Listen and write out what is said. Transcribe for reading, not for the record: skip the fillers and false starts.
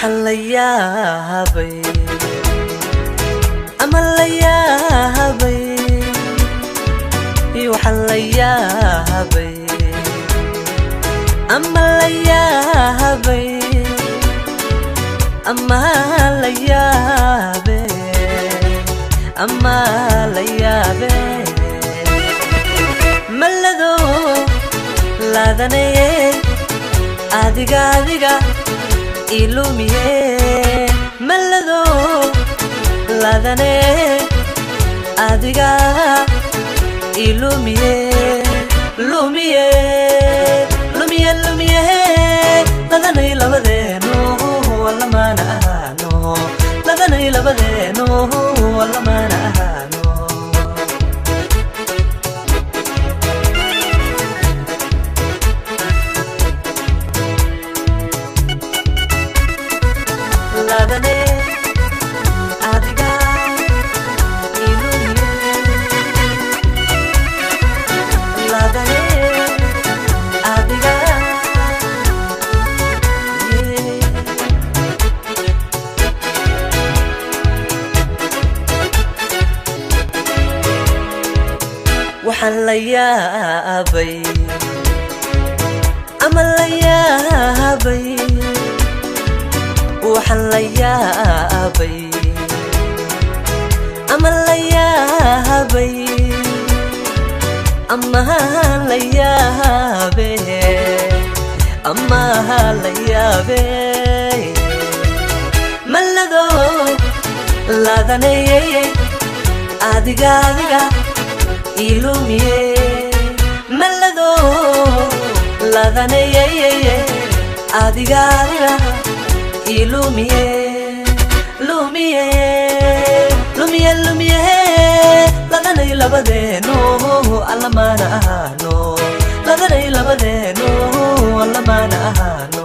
وحليابي أمليابي وحليابي أمليابي أمليابي أمليابي ملذو لا دنيه adiga ilumiye malado ladane adiga ilumiye lumiye lumiye lumiye ladane labadeno wala mana no ladane labadeno wala mana no ladane adiga ilumiye ladane adiga وحليابي أمليابي وحليابي أمليابي أمليابي أمليابي ملذو ladane adiga ilumiye mallado ladane adiga ilumiye lumiye lumiye lumiye ladane labadeno alamana no ladane labadeno alamana no